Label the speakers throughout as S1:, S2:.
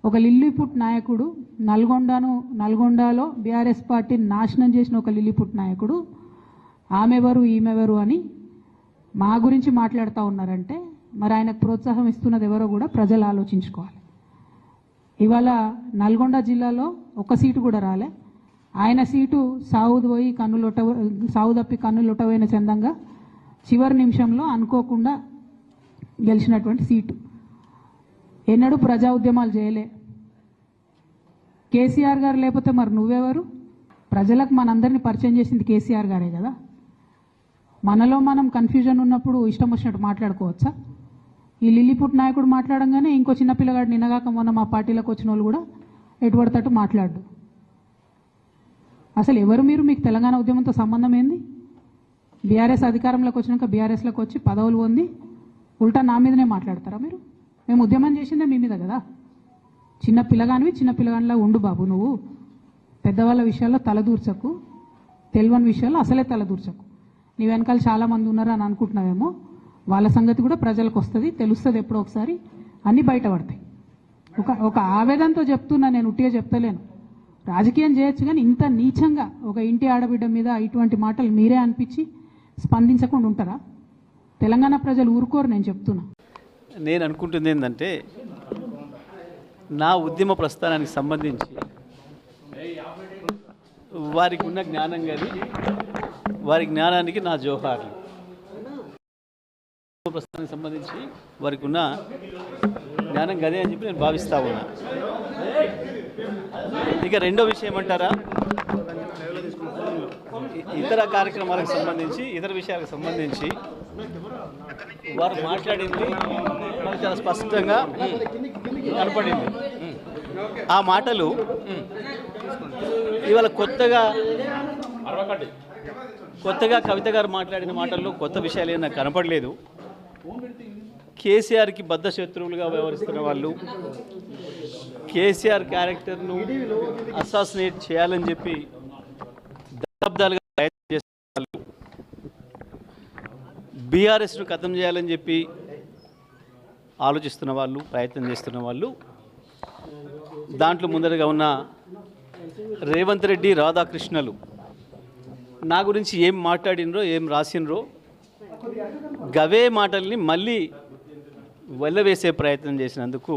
S1: ఒక లిల్లీపుట్ నాయకుడు నల్గొండలో బీఆర్ఎస్ పార్టీని నాశనం చేసిన ఒక లిల్లీపుట్ నాయకుడు ఆమెవరు ఈమెవరు అని మా గురించి మాట్లాడుతూ ఉన్నారంటే మరి ఆయనకు ప్రోత్సాహం ఇస్తున్నది ఎవరో కూడా ప్రజలు ఆలోచించుకోవాలి. ఇవాళ నల్గొండ జిల్లాలో ఒక సీటు కూడా రాలే. ఆయన సీటు సావు తప్పి కన్నులొట్టబోయిన చందంగా చివరి నిమిషంలో అనుకోకుండా గెలిచినటువంటి సీటు. ఎన్నడూ ప్రజా ఉద్యమాలు చేయలే. కేసీఆర్ గారు లేకపోతే మరి నువ్వెవరు? ప్రజలకు మనందరినీ పరిచయం చేసింది కేసీఆర్ గారే కదా. మనలో మనం కన్ఫ్యూజన్ ఉన్నప్పుడు ఇష్టం వచ్చినట్టు మాట్లాడుకోవచ్చా? ఈ లిల్లీపుట్ నాయకుడు మాట్లాడంగానే ఇంకో చిన్న పిల్లగాడు నిన్నగాక మొన్న మా పార్టీలోకి వచ్చిన వాళ్ళు కూడా ఎటుపడతట్టు మాట్లాడు. అసలు ఎవరు మీరు? మీకు తెలంగాణ ఉద్యమంతో సంబంధం ఏంది? బీఆర్ఎస్ అధికారంలోకి వచ్చినాక బీఆర్ఎస్లోకి వచ్చి పదవులు పొంది ఉల్టా నా మీదనే మాట్లాడతారా మీరు? మేము ఉద్యమం చేసిందే మీ మీద కదా. చిన్న పిల్లగానిలా ఉండు బాబు. నువ్వు పెద్దవాళ్ళ విషయాల్లో తలదూర్చకు, తెలియని విషయాల్లో అసలే తలదూర్చకు. నీ వెనకాల చాలామంది ఉన్నారు అని అనుకుంటున్నావేమో. వాళ్ళ సంగతి కూడా ప్రజలకు వస్తుంది, తెలుస్తుంది. ఎప్పుడో ఒకసారి అన్నీ బయటపడతాయి. ఒక ఆవేదనతో చెప్తున్నా, నేను ఉట్టిగా చెప్తలేను. రాజకీయం చేయొచ్చు కానీ ఇంత నీచంగా ఒక ఇంటి ఆడబిడ్డ మీద ఇటువంటి మాటలు మీరే అనిపించి స్పందించకుండా ఉంటారా? తెలంగాణ ప్రజలు ఊరుకోరు. నేను చెప్తున్నా.
S2: నేను అనుకుంటుంది ఏంటంటే, నా ఉద్యమ ప్రస్థానానికి సంబంధించి వారికి ఉన్న జ్ఞానం కానీ వారి జ్ఞానానికి నా జోహార్లు. ప్రస్థానానికి సంబంధించి వారికి ఉన్న జ్ఞానం గదే అని చెప్పి నేను భావిస్తా ఉన్నా. ఇక రెండో విషయం ఏమంటారా, ఇతర కార్యక్రమాలకు సంబంధించి ఇతర విషయాలకు సంబంధించి వారు మాట్లాడింది మనకు చాలా స్పష్టంగా కనపడింది. ఆ మాటలు ఇవాళ కొత్తగా కవిత గారు మాట్లాడిన మాటల్లో కొత్త విషయాలు ఏం నాకు కనపడలేదు. కేసీఆర్కి బద్ధ శత్రువులుగా వ్యవహరిస్తున్న వాళ్ళు, కేసీఆర్ క్యారెక్టర్ను అసాసినేట్ చేయాలని చెప్పి దశాబ్దాలుగా ప్రయత్నం చేస్తున్న వాళ్ళు, బీఆర్ఎస్ను ఖతం చేయాలని చెప్పి ఆలోచిస్తున్న వాళ్ళు, ప్రయత్నం చేస్తున్న వాళ్ళు, దాంట్లో ముందరగా ఉన్న రేవంత్ రెడ్డి, రాధాకృష్ణలు నా గురించి ఏం మాట్లాడినరో ఏం రాసినరో గవే మాటల్ని మళ్ళీ వెళ్ళవేసే ప్రయత్నం చేసినందుకు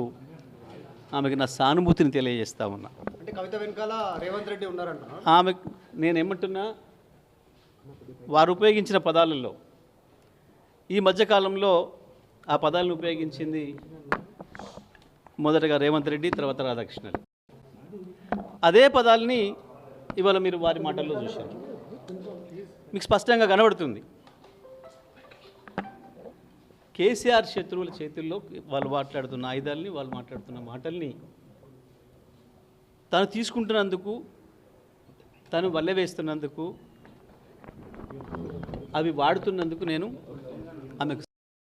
S2: ఆమెకు నా సానుభూతిని తెలియజేస్తా ఉన్నా.
S3: అంటే కవిత వెనకాల రేవంత్ రెడ్డి ఉన్నారంట.
S2: ఆమె నేనేమంటున్నా, వారు ఉపయోగించిన పదాలలో ఈ మధ్యకాలంలో ఆ పదాలను ఉపయోగించింది మొదటగా రేవంత్ రెడ్డి, తర్వాత రాధాకృష్ణన్. అదే పదాలని ఇవాళ మీరు వారి మాటల్లో చూశారు. మీకు స్పష్టంగా కనబడుతుంది. కేసీఆర్ శత్రువుల చేతుల్లో వాళ్ళు మాట్లాడుతున్న ఆయుధాలని, వాళ్ళు మాట్లాడుతున్న మాటల్ని తను తీసుకుంటున్నందుకు, తను వల్లెవేస్తున్నందుకు, అవి వాడుతున్నందుకు నేను ఆమెకు